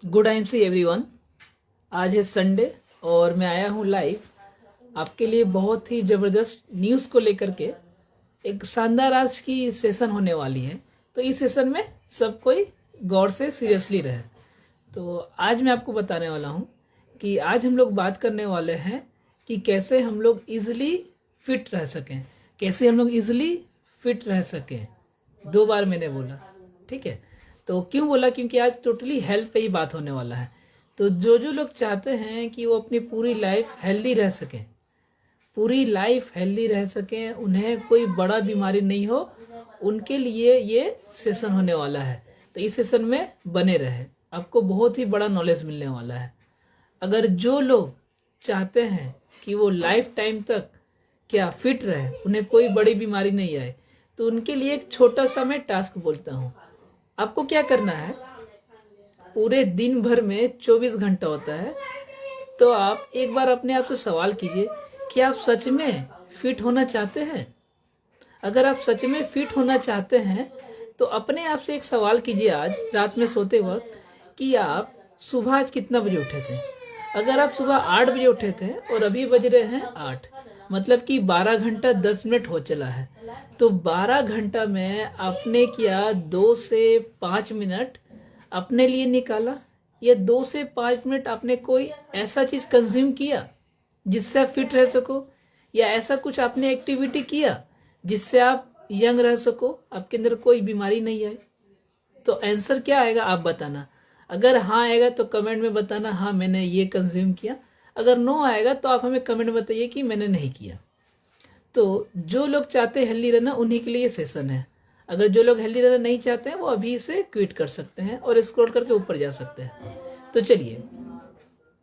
Good time से everyone. आज है संडे और मैं आया हूँ लाइव आपके लिए बहुत ही ज़बरदस्त न्यूज़ को लेकर के। एक शानदार आज की सेशन होने वाली है, तो इस सेशन में सब कोई गौर से सीरियसली रहे। तो आज मैं आपको बताने वाला हूँ कि आज हम लोग बात करने वाले हैं कि कैसे हम लोग इजीली फिट रह सकें, कैसे हम लोग इजीली फिट रह सकें। 2 बार मैंने बोला, ठीक है। तो क्यों बोला? क्योंकि आज टोटली हेल्थ पे ही बात होने वाला है। तो जो लोग चाहते हैं कि वो अपनी पूरी लाइफ हेल्दी रह सकें, पूरी लाइफ हेल्दी रह सकें, उन्हें कोई बड़ा बीमारी नहीं हो, उनके लिए ये सेशन होने वाला है। तो इस सेशन में बने रहे, आपको बहुत ही बड़ा नॉलेज मिलने वाला है। अगर जो लोग चाहते हैं कि वो लाइफ टाइम तक क्या फिट रहे, उन्हें कोई बड़ी बीमारी नहीं आए, तो उनके लिए एक छोटा सा मैं टास्क बोलता हूँ। आपको क्या करना है, पूरे दिन भर में 24 घंटा होता है, तो आप एक बार अपने आप से सवाल कीजिए कि आप सच में फिट होना चाहते हैं। अगर आप सच में फिट होना चाहते हैं तो अपने आप से एक सवाल कीजिए आज रात में सोते वक्त कि आप सुबह आज कितना बजे उठे थे। अगर आप सुबह 8 बजे उठे थे और अभी बज रहे हैं 8, मतलब कि 12 घंटा 10 मिनट हो चला है। तो 12 घंटा में आपने क्या 2 से 5 मिनट अपने लिए निकाला? या 2 से 5 मिनट आपने कोई ऐसा चीज कंज्यूम किया जिससे आप फिट रह सको? या ऐसा कुछ आपने एक्टिविटी किया जिससे आप यंग रह सको, आपके अंदर कोई बीमारी नहीं आए? तो आंसर क्या आएगा आप बताना। अगर हाँ आएगा तो कमेंट में बताना, हाँ मैंने ये कंज्यूम किया। अगर नो आएगा तो आप हमें कमेंट में बताइए कि मैंने नहीं किया। तो जो लोग चाहते हैं हेल्दी रहना, उन्हीं के लिए सेशन है। अगर जो लोग हेल्दी रहना नहीं चाहते हैं वो अभी इसे क्विट कर सकते हैं और स्क्रॉल करके ऊपर जा सकते हैं। तो चलिए,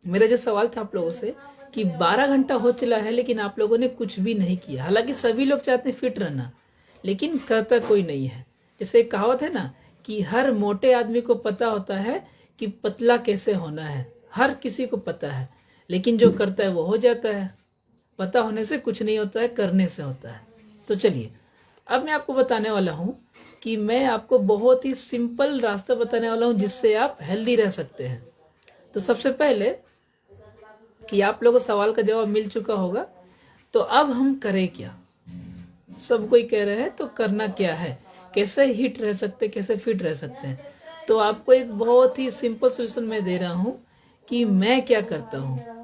मेरा जो सवाल था आप लोगों से कि 12 घंटा हो चला है लेकिन आप लोगों ने कुछ भी नहीं किया। हालांकि सभी लोग चाहते हैं फिट रहना, लेकिन करता कोई नहीं है। जैसे कहावत है ना कि हर मोटे आदमी को पता होता है कि पतला कैसे होना है, हर किसी को पता है, लेकिन जो करता है वो हो जाता है। पता होने से कुछ नहीं होता है, करने से होता है। तो चलिए, अब मैं आपको बताने वाला हूँ कि मैं आपको बहुत ही सिंपल रास्ता बताने वाला हूँ जिससे आप हेल्दी रह सकते हैं। तो सबसे पहले कि आप लोगों को सवाल का जवाब मिल चुका होगा, तो अब हम करें क्या? सब कोई कह रहे हैं तो करना क्या है, कैसे हिट रह सकते, कैसे फिट रह सकते हैं। तो आपको एक बहुत ही सिंपल सोल्यूशन मैं दे रहा हूँ कि मैं क्या करता हूँ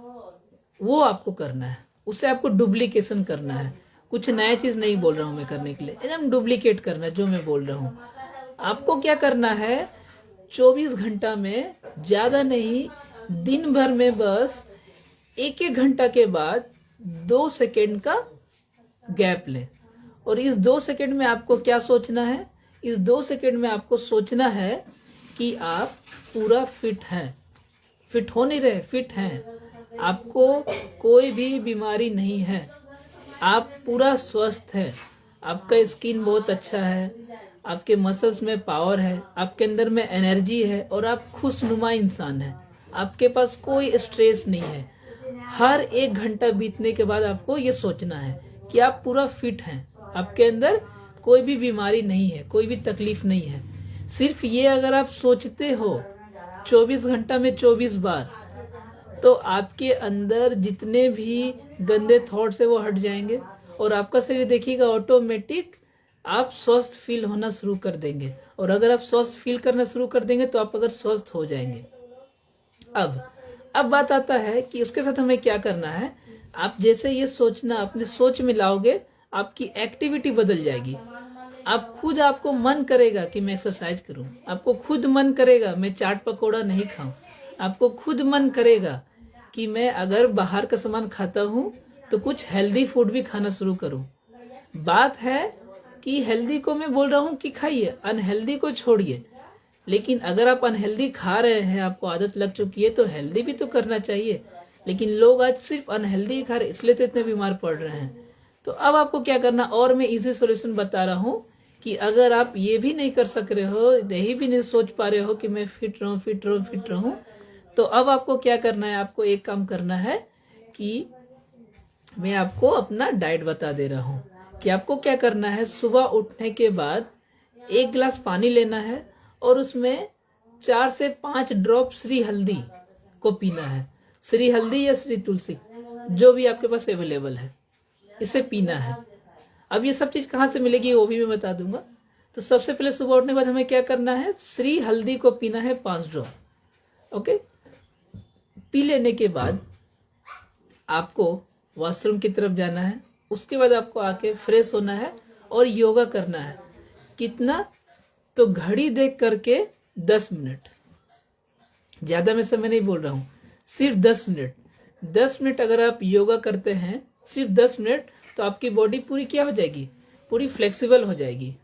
वो आपको करना है। उसे आपको डुप्लीकेशन करना है। कुछ नया चीज नहीं बोल रहा हूँ मैं करने के लिए, एकदम डुप्लीकेट करना है जो मैं बोल रहा हूँ। आपको क्या करना है, 24 घंटा में, ज्यादा नहीं, दिन भर में बस 1-1 घंटा के बाद 2 सेकेंड का गैप लें। और इस 2 सेकेंड में आपको क्या सोचना है? इस 2 सेकेंड में आपको सोचना है कि आप पूरा फिट हैं। फिट हो नहीं रहे, फिट हैं। आपको कोई भी बीमारी नहीं है, आप पूरा स्वस्थ है, आपका स्किन बहुत अच्छा है, आपके मसल्स में पावर है, आपके अंदर में एनर्जी है और आप खुशनुमा इंसान है। आपके पास कोई स्ट्रेस नहीं है। हर 1 घंटा बीतने के बाद आपको ये सोचना है कि आप पूरा फिट हैं, आपके अंदर कोई भी बीमारी नहीं है, कोई भी तकलीफ नहीं है। सिर्फ ये अगर आप सोचते हो 24 घंटा में 24 बार, तो आपके अंदर जितने भी गंदे थॉट्स है वो हट जाएंगे और आपका शरीर देखिएगा ऑटोमेटिक आप स्वस्थ फील होना शुरू कर देंगे। और अगर आप स्वस्थ फील करना शुरू कर देंगे तो आप अगर स्वस्थ हो जाएंगे। अब बात आता है कि उसके साथ हमें क्या करना है। आप जैसे ये सोचना अपने सोच में लाओगे, आपकी एक्टिविटी बदल जाएगी। आप खुद, आपको मन करेगा कि मैं एक्सरसाइज करूं, आपको खुद मन करेगा मैं चाट पकौड़ा नहीं खाऊं, आपको खुद मन करेगा कि मैं अगर बाहर का सामान खाता हूं तो कुछ हेल्दी फूड भी खाना शुरू करूं। बात है कि हेल्दी को मैं बोल रहा हूं कि खाइए, अनहेल्दी को छोड़िए। लेकिन अगर आप अनहेल्दी खा रहे हैं, आपको आदत लग चुकी है, तो हेल्दी भी तो करना चाहिए। लेकिन लोग आज सिर्फ अनहेल्दी खा रहे, इसलिए तो इतने बीमार पड़ रहे हैं। तो अब आपको क्या करना, और मैं इजी सॉल्यूशन बता रहा हूँ कि अगर आप ये भी नहीं कर सक रहे हो, यही भी नहीं सोच पा रहे हो कि मैं फिट रहूं, फिट रहूं, फिट रहूं, तो अब आपको क्या करना है, आपको एक काम करना है कि मैं आपको अपना डाइट बता दे रहा हूँ कि आपको क्या करना है, सुबह उठने के बाद 1 गिलास पानी लेना है और उसमें 4 से 5 ड्रॉप श्री हल्दी को पीना है। श्री हल्दी या श्री तुलसी, जो भी आपके पास अवेलेबल है, इसे पीना है। अब ये सब चीज कहाँ से मिलेगी वो भी मैं बता दूंगा। तो सबसे पहले सुबह उठने के बाद हमें क्या करना है, श्री हल्दी को पीना है 5 ड्रॉप। ओके, पी लेने के बाद आपको वॉशरूम की तरफ जाना है। उसके बाद आपको आके फ्रेश होना है और योगा करना है। कितना, तो घड़ी देख करके 10 मिनट, ज्यादा मैं समय नहीं बोल रहा हूँ, सिर्फ 10 मिनट। 10 मिनट अगर आप योगा करते हैं, सिर्फ 10 मिनट, तो आपकी बॉडी पूरी क्या हो जाएगी, पूरी फ्लेक्सिबल हो जाएगी।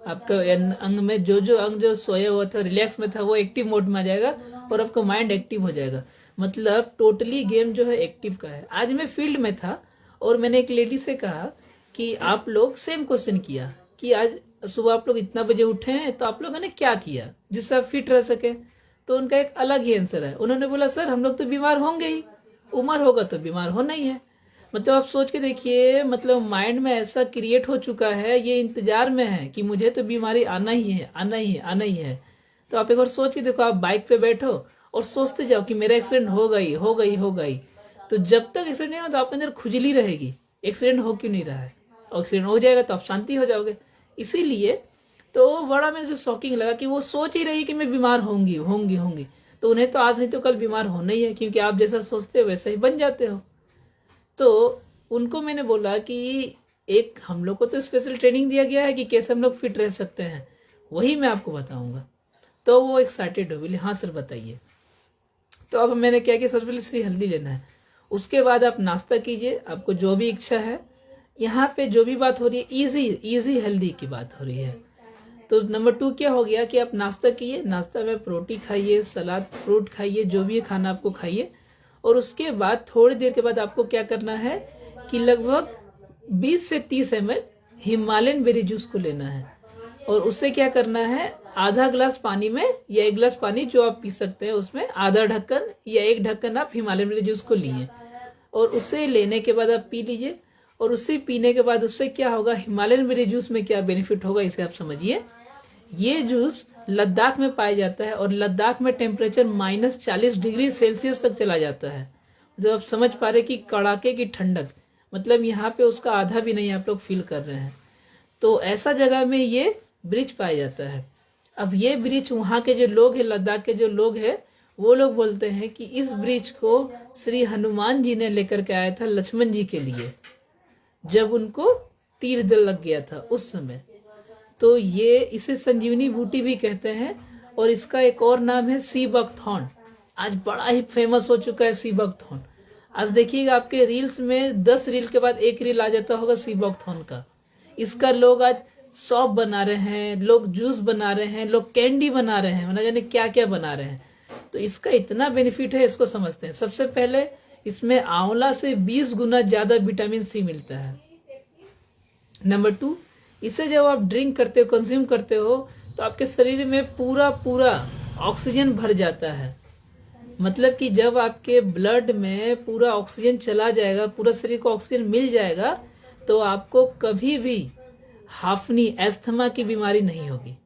आपका अंग में जो अंग जो सोया हुआ था, रिलैक्स में था, वो एक्टिव मोड में आ जाएगा और आपका माइंड एक्टिव हो जाएगा। मतलब टोटली गेम जो है एक्टिव का है। आज मैं फील्ड में था और मैंने एक लेडी से कहा कि आप लोग, सेम क्वेश्चन किया कि आज सुबह आप लोग इतना बजे उठे हैं, तो आप लोगों ने क्या किया जिससे आप फिट रह सके। तो उनका एक अलग ही आंसर है। उन्होंने बोला, सर हम लोग तो बीमार होंगे ही, उम्र होगा तो बीमार होना ही है। मतलब आप सोच के देखिए, मतलब माइंड में ऐसा क्रिएट हो चुका है, ये इंतजार में है कि मुझे तो बीमारी आना ही है, आना ही है, आना ही है। तो आप एक बार सोच के देखो, आप बाइक पे बैठो और सोचते जाओ कि मेरा एक्सीडेंट होगा ही, होगा ही, होगा ही। तो जब तक एक्सीडेंट नहीं हो तो आपके अंदर खुजली रहेगी, एक्सीडेंट हो क्यों नहीं रहा है। और एक्सीडेंट हो जाएगा तो आप शांति हो जाओगे। इसीलिए तो बड़ा मुझे जो शॉकिंग लगा कि वो सोच ही रही कि मैं बीमार होंगी होंगी होंगी। तो उन्हें तो आज नहीं तो कल बीमार होना ही है, क्योंकि आप जैसा सोचते हो वैसा ही बन जाते हो। तो उनको मैंने बोला कि एक हम लोग को तो स्पेशल ट्रेनिंग दिया गया है कि कैसे हम लोग फिट रह सकते हैं, वही मैं आपको बताऊंगा। तो वो एक्साइटेड हो, बोली हाँ सर बताइए। तो अब मैंने क्या किया, सबसे पहले श्री हल्दी लेना है। उसके बाद आप नाश्ता कीजिए, आपको जो भी इच्छा है। यहाँ पे जो भी बात हो रही है, इजी हेल्दी की बात हो रही है। तो नंबर 2 क्या हो गया कि आप नाश्ता कीजिए, नाश्ता में प्रोटीन खाइए, सलाद, फ्रूट खाइए, जो भी खाना आपको खाइए। और उसके बाद थोड़ी देर के बाद आपको क्या करना है कि लगभग 20 से 30 ml हिमालयन बेरी जूस को लेना है। और उससे क्या करना है, आधा ग्लास पानी में या 1 गिलास पानी जो आप पी सकते हैं, उसमें आधा ढक्कन या 1 ढक्कन आप हिमालयन बेरी जूस को लिए। और उसे लेने के बाद आप पी लीजिए। और उसे पीने के बाद उससे क्या होगा, हिमालयन बेरी जूस में क्या बेनिफिट होगा इसे आप समझिए। ये जूस लद्दाख में पाया जाता है और लद्दाख में टेम्परेचर -40 डिग्री सेल्सियस तक चला जाता है। जब आप समझ पा रहे कि कड़ाके की ठंडक, मतलब यहाँ पे उसका आधा भी नहीं आप लोग फील कर रहे हैं। तो ऐसा जगह में ये ब्रिज पाया जाता है। अब ये ब्रिज वहाँ के जो लोग हैं, लद्दाख के जो लोग हैं, वो लोग बोलते हैं कि इस ब्रिज को श्री हनुमान जी ने लेकर के आया था लक्ष्मण जी के लिए, जब उनको तीर दिल लग गया था उस समय। तो ये, इसे संजीवनी बूटी भी कहते हैं। और इसका एक और नाम है सी बकथॉर्न। आज बड़ा ही फेमस हो चुका है सी बकथॉर्न। आज देखिएगा आपके रील्स में 10 रील के बाद एक रील आ जाता होगा सी बकथॉर्न का। इसका लोग आज सॉप बना रहे हैं, लोग जूस बना रहे हैं, लोग कैंडी बना रहे हैं, ना जाने क्या क्या बना रहे हैं। तो इसका इतना बेनिफिट है, इसको समझते हैं। सबसे पहले इसमें आंवला से 20 गुना ज्यादा विटामिन सी मिलता है। नंबर 2, इसे जब आप ड्रिंक करते हो, कंज्यूम करते हो, तो आपके शरीर में पूरा ऑक्सीजन भर जाता है। मतलब कि जब आपके ब्लड में पूरा ऑक्सीजन चला जाएगा, पूरा शरीर को ऑक्सीजन मिल जाएगा, तो आपको कभी भी हाफनी, एस्थमा की बीमारी नहीं होगी।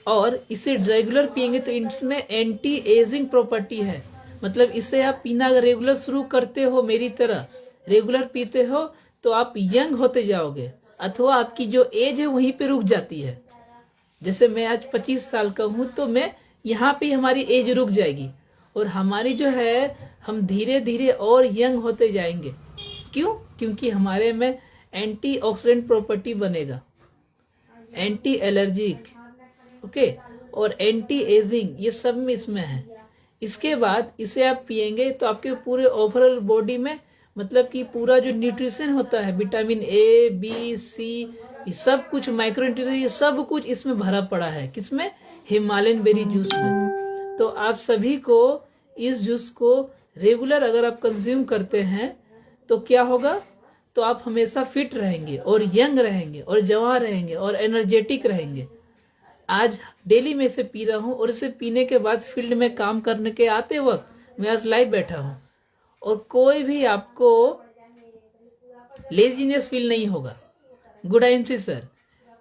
और इसे रेगुलर पिएंगे तो इसमें एंटी एजिंग प्रॉपर्टी है। मतलब इसे आप पीना अगर रेगुलर शुरू करते हो, मेरी तरह रेगुलर पीते हो, तो आप यंग होते जाओगे, अथवा आपकी जो एज है वहीं पे रुक जाती है। जैसे मैं आज 25 साल का हूं, तो मैं यहाँ पे हमारी एज रुक जाएगी और हमारी जो है, हम धीरे धीरे और यंग होते जाएंगे। क्यों? क्योंकि हमारे में एंटी ऑक्सीडेंट प्रॉपर्टी बनेगा, एंटी एलर्जिक, ओके, और एंटी एजिंग, ये सब में इसमें है। इसके बाद इसे आप पिएंगे तो आपके पूरे ओवरऑल बॉडी में, मतलब कि पूरा जो न्यूट्रिशन होता है, विटामिन ए, बी, सी, ये सब कुछ, माइक्रो न्यूट्रिशन, ये सब कुछ इसमें भरा पड़ा है। किसमें? हिमालयन बेरी जूस में। तो आप सभी को इस जूस को रेगुलर अगर आप कंज्यूम करते हैं तो क्या होगा, तो आप हमेशा फिट रहेंगे और यंग रहेंगे और जवान रहेंगे और एनर्जेटिक रहेंगे। आज डेली में इसे पी रहा हूँ और इसे पीने के बाद फील्ड में काम करने के आते वक्त मैं आज लाइव बैठा हूँ और कोई भी आपको लेजीनेस फील नहीं होगा। गुड आईएमसी सर,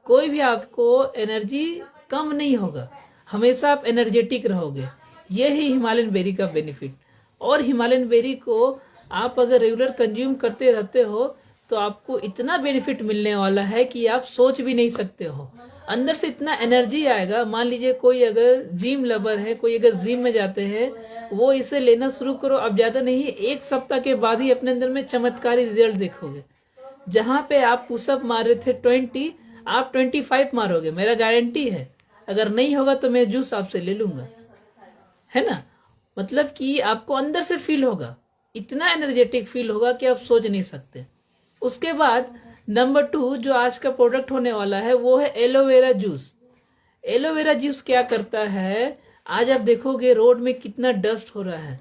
कोई भी आपको एनर्जी कम नहीं होगा, हमेशा आप एनर्जेटिक रहोगे। ये ही हिमालयन बेरी का बेनिफिट। और हिमालयन बेरी को आप अगर रेगुलर कंज्यूम करते रहते हो तो आपको इतना बेनिफिट मिलने वाला है कि आप सोच भी नहीं सकते हो। अंदर से इतना एनर्जी आएगा। मान लीजिए कोई अगर जिम लवर है, कोई अगर जिम में जाते हैं, वो इसे लेना शुरू करो। अब ज्यादा नहीं, 1 सप्ताह के बाद ही अपने अंदर में चमत्कारी रिजल्ट देखोगे। जहां पे आप पुशअप मार रहे थे 20, आप 25 मारोगे, मेरा गारंटी है। अगर नहीं होगा तो मैं जूस आपसे ले लूंगा, है ना। मतलब कि आपको अंदर से फील होगा, इतना एनर्जेटिक फील होगा कि आप सोच नहीं सकते। उसके बाद नंबर 2 जो आज का प्रोडक्ट होने वाला है वो है एलोवेरा जूस। एलोवेरा जूस क्या करता है, आज आप देखोगे रोड में कितना डस्ट हो रहा है।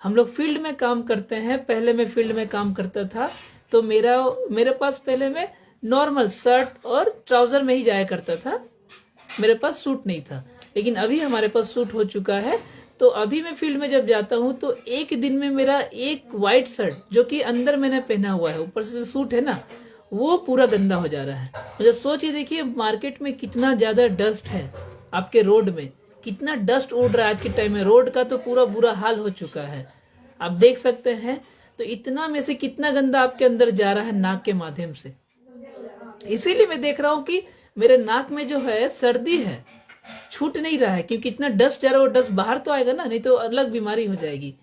हम लोग फील्ड में काम करते हैं, पहले मैं फील्ड में काम करता था तो मेरे पास पहले में नॉर्मल शर्ट और ट्राउजर में ही जाया करता था, मेरे पास सूट नहीं था। लेकिन अभी हमारे पास सूट हो चुका है, तो अभी मैं फील्ड में जब जाता हूँ तो एक दिन में मेरा एक व्हाइट शर्ट जो कि अंदर मैंने पहना हुआ है, ऊपर से सूट है ना, वो पूरा गंदा हो जा रहा है। मुझे सोचिए, देखिए मार्केट में कितना ज्यादा डस्ट है, आपके रोड में कितना डस्ट उड़ रहा है आज के टाइम में। रोड का तो पूरा बुरा हाल हो चुका है, आप देख सकते हैं। तो इतना में से कितना गंदा आपके अंदर जा रहा है नाक के माध्यम से। इसीलिए मैं देख रहा हूँ कि मेरे नाक में जो है सर्दी है, छूट नहीं रहा है, क्योंकि इतना डस्ट जा रहा है। वो डस्ट बाहर तो आएगा ना, नहीं तो अलग बीमारी हो जाएगी।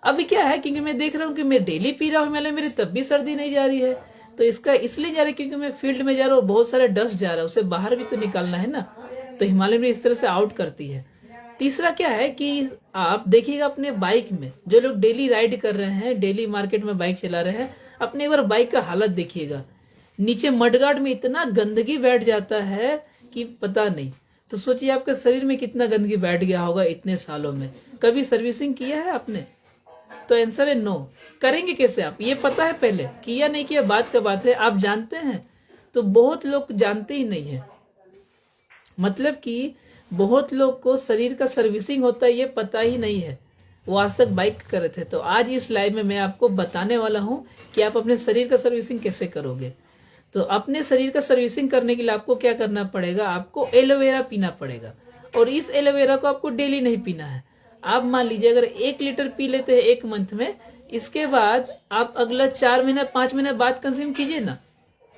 अभी क्या है, क्योंकि मैं देख रहा हूँ कि मैं डेली पी रहा हूँ हिमालय, मेरी तब भी सर्दी नहीं जा रही है। तो इसका इसलिए जा रही है क्योंकि मैं फील्ड में जा रहा हूँ, बहुत सारा डस्ट जा रहा है, उसे बाहर भी तो निकालना है ना। तो हिमालय में इस तरह से आउट करती है। तीसरा क्या है कि आप देखिएगा अपने बाइक में, जो लोग डेली राइड कर रहे हैं, डेली मार्केट में बाइक चला रहे हैं, अपने एक बार बाइक का हालत देखिएगा। नीचे मडगार्ड में इतना गंदगी बैठ जाता है कि पता नहीं। तो सोचिए आपके शरीर में कितना गंदगी बैठ गया होगा इतने सालों में। कभी सर्विसिंग किया है आपने? तो आंसर है नो। करेंगे कैसे आप, ये पता है पहले, किया नहीं किया बात का बात है। आप जानते हैं? तो बहुत लोग जानते ही नहीं है। मतलब कि बहुत लोग को शरीर का सर्विसिंग होता है ये पता ही नहीं है, वो आज तक बाइक कर रहे थे। तो आज इस लाइव में मैं आपको बताने वाला हूं कि आप अपने शरीर का सर्विसिंग कैसे करोगे। तो अपने शरीर का सर्विसिंग करने के लिए आपको क्या करना पड़ेगा, आपको एलोवेरा पीना पड़ेगा। और इस एलोवेरा को आपको डेली नहीं पीना है। आप मान लीजिए अगर 1 लीटर पी लेते हैं 1 मंथ में, इसके बाद आप अगला 4 महीना 5 महीना बाद कंज्यूम कीजिए ना,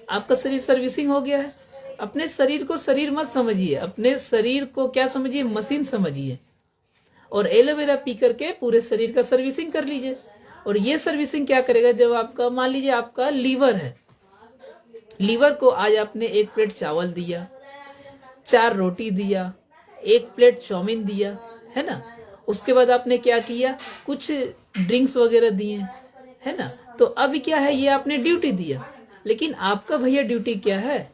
आपका शरीर सर्विसिंग हो गया है। अपने शरीर को शरीर मत समझिए, अपने शरीर को क्या समझिए, मशीन समझिए। और एलोवेरा पी करके पूरे शरीर का सर्विसिंग कर लीजिए। और ये सर्विसिंग क्या करेगा, जब आपका मान लीजिए आपका लीवर है, लीवर को आज आपने 1 प्लेट चावल दिया, 4 रोटी दिया, 1 प्लेट चाउमीन दिया, है ना। उसके बाद आपने क्या किया, कुछ ड्रिंक्स वगैरह दिए, है ना। तो अब क्या है, ये आपने ड्यूटी दिया। लेकिन आपका भैया ड्यूटी क्या है,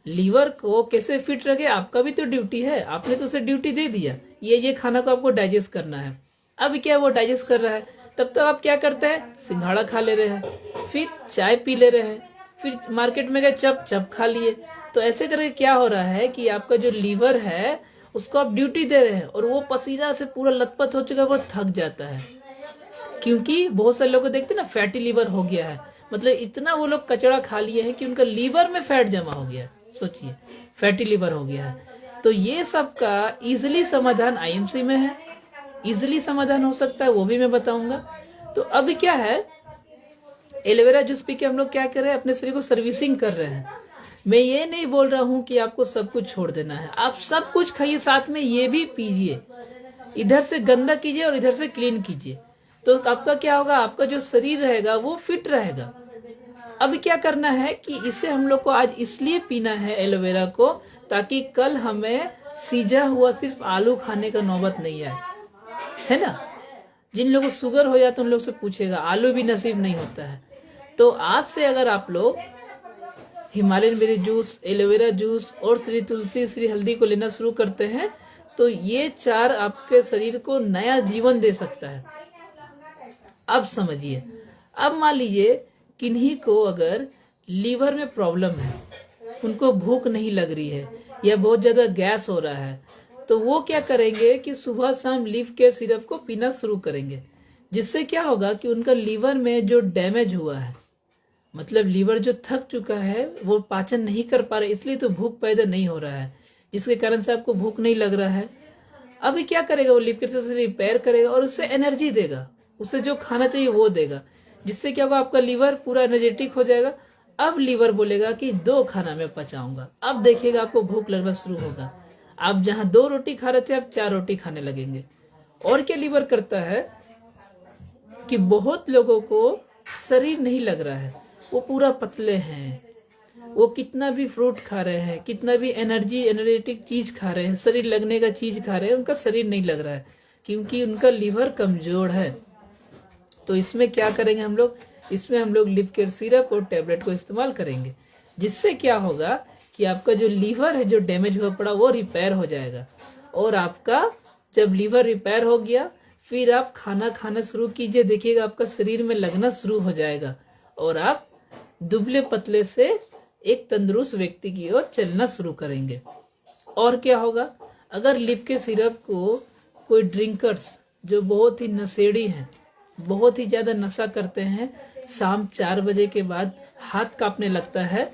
लीवर को कैसे फिट रखे, आपका भी तो ड्यूटी है। आपने तो उसे ड्यूटी दे दिया, ये खाना को आपको डाइजेस्ट करना है। अब क्या वो डाइजेस्ट कर रहा है, तब तक आप क्या करते हैं, सिंघाड़ा खा ले रहे हैं, फिर चाय पी ले रहे हैं, फिर मार्केट में गए चप चप खा लिए। तो ऐसे करके क्या हो रहा है कि आपका जो लीवर है उसको आप ड्यूटी दे रहे हैं, और वो पसीना से पूरा लथपथ हो चुका है, वो थक जाता है। क्योंकि बहुत सारे लोग को देखते हैं ना, फैटी लीवर हो गया है, मतलब इतना वो लोग कचड़ा खा लिए हैं कि उनका लीवर में फैट जमा हो गया है। सोचिए, फैटी लीवर हो गया है। तो ये सब का इजिली समाधान आईएमसी में है, इजिली समाधान हो सकता है, वो भी मैं बताऊंगा। तो अब क्या है, एलोवेरा जूस पी के हम लोग क्या कर रहे हैं, अपने शरीर को सर्विसिंग कर रहे हैं। मैं ये नहीं बोल रहा हूं कि आपको सब कुछ छोड़ देना है, आप सब कुछ खाइए, साथ में ये भी पीजिए। इधर से गंदा कीजिए और इधर से क्लीन कीजिए, तो आपका क्या होगा, आपका जो शरीर रहेगा वो फिट रहेगा। अब क्या करना है कि इसे हम लोग को आज इसलिए पीना है एलोवेरा को, ताकि कल हमें सीजा हुआ सिर्फ आलू खाने का नौबत नहीं आए, है ना। जिन लोगों को शुगर हो जाता है उन लोग से पूछेगा, आलू भी नसीब नहीं होता है। तो आज से अगर आप लोग Himalayan berry juice, aloe vera juice और श्री तुलसी श्री हल्दी को लेना शुरू करते हैं, तो ये 4 आपके शरीर को नया जीवन दे सकता है। अब समझिए, अब मान लीजिए किन्हीं को अगर लीवर में प्रॉब्लम है, उनको भूख नहीं लग रही है या बहुत ज्यादा गैस हो रहा है, तो वो क्या करेंगे कि सुबह शाम लीफ केयर सिरप को पीना शुरू करेंगे। जिससे क्या होगा कि उनका लीवर में जो डैमेज हुआ है, मतलब लीवर जो थक चुका है वो पाचन नहीं कर पा रहा, इसलिए तो भूख पैदा नहीं हो रहा है, जिसके कारण से आपको भूख नहीं लग रहा है। अभी क्या करेगा वो, लिवर से उसे रिपेयर करेगा और उससे एनर्जी देगा, उसे जो खाना चाहिए वो देगा, जिससे क्या होगा, आपका लीवर पूरा एनर्जेटिक हो जाएगा। अब लीवर बोलेगा कि 2 खाना मैं पचाऊंगा। अब देखिएगा आपको भूख लगना शुरू होगा। आप जहां 2 रोटी खा रहे थे आप 4 रोटी खाने लगेंगे। और क्या लीवर करता है कि बहुत लोगों को शरीर नहीं लग रहा है, वो पूरा पतले हैं, वो कितना भी फ्रूट खा रहे हैं, कितना भी एनर्जेटिक चीज खा रहे हैं, शरीर लगने का चीज खा रहे हैं, उनका शरीर नहीं लग रहा है क्योंकि उनका लीवर कमजोर है। तो इसमें क्या करेंगे हम लोग, इसमें हम लोग लिव केयर सिरप और टेबलेट को इस्तेमाल करेंगे, जिससे क्या होगा कि आपका जो लीवर है जो डैमेज हुआ पड़ा वो रिपेयर हो जाएगा। और आपका जब लीवर रिपेयर हो गया फिर आप खाना खाना शुरू कीजिए, देखिएगा आपका शरीर में लगना शुरू हो जाएगा और आप दुबले पतले से एक तंदुरुस्त व्यक्ति की ओर चलना शुरू करेंगे। और क्या होगा, अगर लिव केयर सिरप को कोई ड्रिंकर्स जो बहुत ही नशेड़ी हैं, बहुत ही ज्यादा नशा करते हैं, शाम 4 बजे के बाद हाथ कांपने लगता है,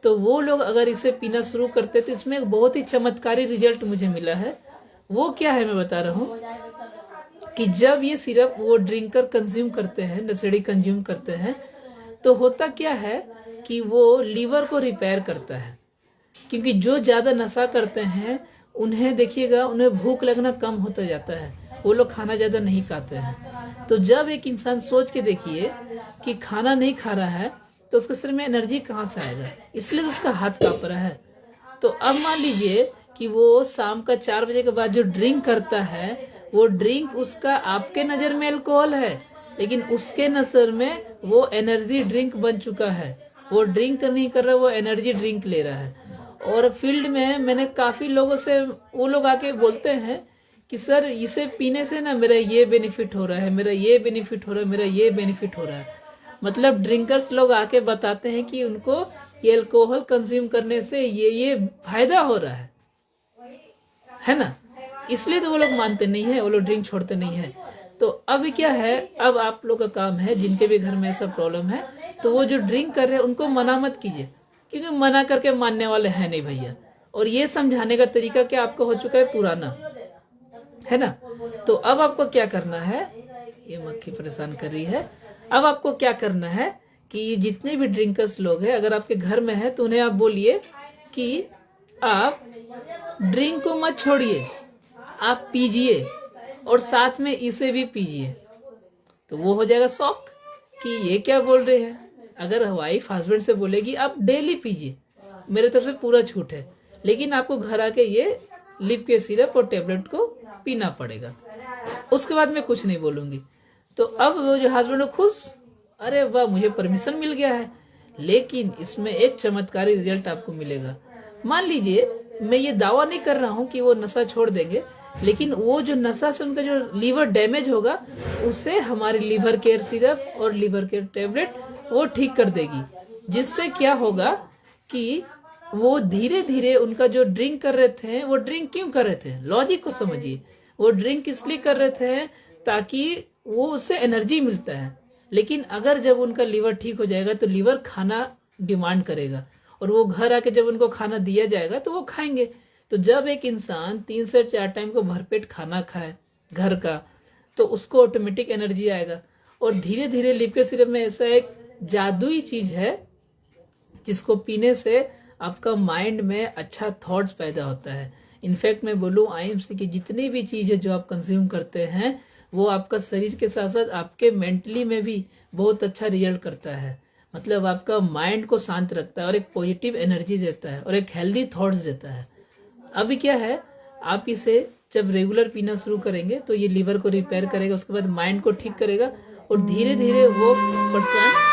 तो वो लोग अगर इसे पीना शुरू करते तो इसमें एक बहुत ही चमत्कारी रिजल्ट मुझे मिला है। वो क्या है मैं बता रहा हूँ कि जब ये सिरप वो ड्रिंकर कंज्यूम करते हैं, नशेड़ी कंज्यूम करते हैं, तो होता क्या है कि वो लीवर को रिपेयर करता है। क्योंकि जो ज्यादा नशा करते हैं उन्हें देखिएगा, उन्हें भूख लगना कम होता जाता है, वो लोग खाना ज्यादा नहीं खाते हैं। तो जब एक इंसान सोच के देखिए कि खाना नहीं खा रहा है तो उसके शरीर में एनर्जी कहाँ से आएगा, इसलिए तो उसका हाथ कांप रहा है। तो अब मान लीजिए कि वो शाम का 4 बजे के बाद जो ड्रिंक करता है, वो ड्रिंक उसका आपके नजर में अल्कोहल है, लेकिन उसके नजर में वो एनर्जी ड्रिंक बन चुका है। वो ड्रिंक नहीं कर रहा, वो एनर्जी ड्रिंक ले रहा है। और फील्ड में मैंने काफी लोगों से, वो लोग आके बोलते हैं कि सर इसे पीने से ना मेरा ये बेनिफिट हो रहा है, मेरा ये बेनिफिट हो रहा है, मेरा ये बेनिफिट हो रहा है। मतलब ड्रिंकर्स लोग आके बताते हैं कि उनको ये अल्कोहल कंज्यूम करने से ये फायदा हो रहा है ना। इसलिए तो वो लोग मानते नहीं है, वो लोग ड्रिंक छोड़ते नहीं है। तो अब क्या है, अब आप लोग का काम है, जिनके भी घर में ऐसा प्रॉब्लम है, तो वो जो ड्रिंक कर रहे हैं उनको मना मत कीजिए, क्योंकि मना करके मानने वाले हैं नहीं भैया। और ये समझाने का तरीका क्या आपका हो चुका है पुराना, है ना। तो अब आपको क्या करना है, ये मक्खी परेशान कर रही है। अब आपको क्या करना है कि जितने भी ड्रिंकर्स लोग हैं, अगर आपके घर में है तो उन्हें आप बोलिए कि आप ड्रिंक को मत छोड़िए, आप पीजिए और साथ में इसे भी पीजिए। तो वो हो जाएगा शौक कि ये क्या बोल रहे हैं। अगर वाइफ हस्बैंड से बोलेगी आप डेली पीजिए, मेरे तरफ से पूरा छूट है, लेकिन आपको घर आके ये लिव केयर सिरप और टेबलेट को पीना पड़ेगा, उसके बाद मैं कुछ नहीं बोलूंगी। तो अब वो जो हस्बैंड हो खुश, अरे वाह मुझे परमिशन मिल गया है। लेकिन इसमें एक चमत्कारी रिजल्ट आपको मिलेगा। मान लीजिए मैं ये दावा नहीं कर रहा हूँ कि वो नशा छोड़ देंगे, लेकिन वो जो नशा से उनका जो लीवर डैमेज होगा उससे हमारी लिवर केयर सिरप और लिवर केयर टेबलेट वो ठीक कर देगी। जिससे क्या होगा कि वो धीरे धीरे उनका जो ड्रिंक कर रहे थे, वो ड्रिंक क्यों कर रहे थे, लॉजिक को समझिए। वो ड्रिंक इसलिए कर रहे थे ताकि वो उससे एनर्जी मिलता है, लेकिन अगर जब उनका लीवर ठीक हो जाएगा तो लीवर खाना डिमांड करेगा, और वो घर आके जब उनको खाना दिया जाएगा तो वो खाएंगे। तो जब एक इंसान 3 से 4 टाइम को भरपेट खाना खाए घर का, तो उसको ऑटोमेटिक एनर्जी आएगा। और धीरे धीरे लिव केयर सिरप में ऐसा एक जादुई चीज है जिसको पीने से आपका माइंड में अच्छा थॉट्स पैदा होता है। इनफैक्ट मैं बोलूँ आईएमसी की जितनी भी चीज है जो आप कंज्यूम करते हैं, वो आपका शरीर के साथ साथ आपके मेंटली में भी बहुत अच्छा रिजल्ट करता है। मतलब आपका माइंड को शांत रखता है और एक पॉजिटिव एनर्जी देता है और एक हेल्दी थॉट्स देता है। अभी क्या है, आप इसे जब रेगुलर पीना शुरू करेंगे तो ये लीवर को रिपेयर करेगा, उसके बाद माइंड को ठीक करेगा और धीरे धीरे वो पर्सन।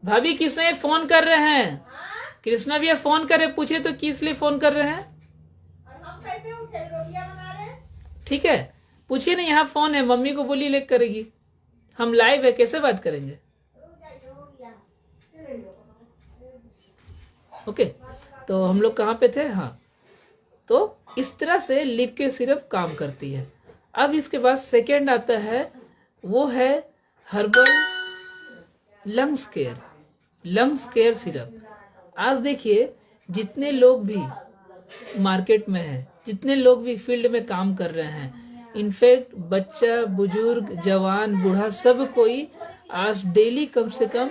भाभी किसने फोन कर रहे हैं? कृष्णा भैया फोन करे, पूछे तो किस लिए फोन कर रहे हैं? हम कैसे उठे, रोटियां बना रहे हैं। ठीक है, पूछिए ना, यहाँ फोन है, मम्मी को बोली ले करेगी, हम लाइव है, कैसे बात करेंगे। ओके, तो हम लोग कहाँ पे थे, हाँ। तो इस तरह से लिव केयर सिरप काम करती है। अब इसके बाद सेकेंड आता है, वो है herbal lungs care, lungs care syrup. आज देखिए जितने लोग भी मार्केट में हैं, जितने लोग भी फील्ड में काम कर रहे हैं, इनफैक्ट बच्चा, बुजुर्ग, जवान, बूढ़ा, सब कोई आज डेली कम से कम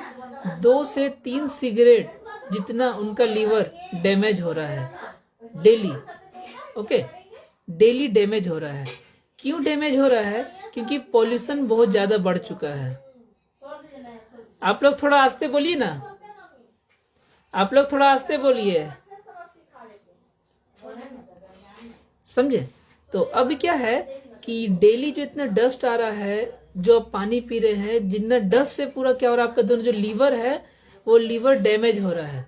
2 से 3 सिगरेट जितना उनका लीवर डैमेज हो रहा है डेली। ओके, डेली डैमेज हो रहा है। क्यों डैमेज हो रहा है? क्योंकि पॉल्यूशन बहुत ज्यादा बढ़ चुका है। आप लोग थोड़ा आस्ते बोलिए ना, आप लोग थोड़ा आस्ते बोलिए, समझे? तो अब क्या है कि डेली जो इतना डस्ट आ रहा है, जो आप पानी पी रहे हैं, जितना डस्ट से पूरा क्या हो रहा है, आपका दोनों जो लीवर है वो लीवर डैमेज हो रहा है।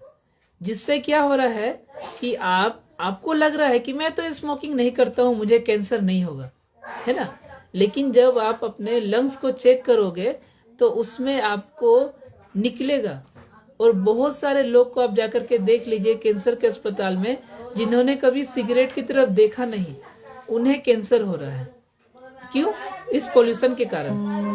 जिससे क्या हो रहा है कि आपको लग रहा है कि मैं तो स्मोकिंग नहीं करता हूं, मुझे कैंसर नहीं होगा, है ना। लेकिन जब आप अपने लंग्स को चेक करोगे तो उसमें आपको निकलेगा। और बहुत सारे लोग को आप जाकर के देख लीजिए कैंसर के अस्पताल में, जिन्होंने कभी सिगरेट की तरफ देखा नहीं, उन्हें कैंसर हो रहा है। क्यों? इस पोल्यूशन के कारण।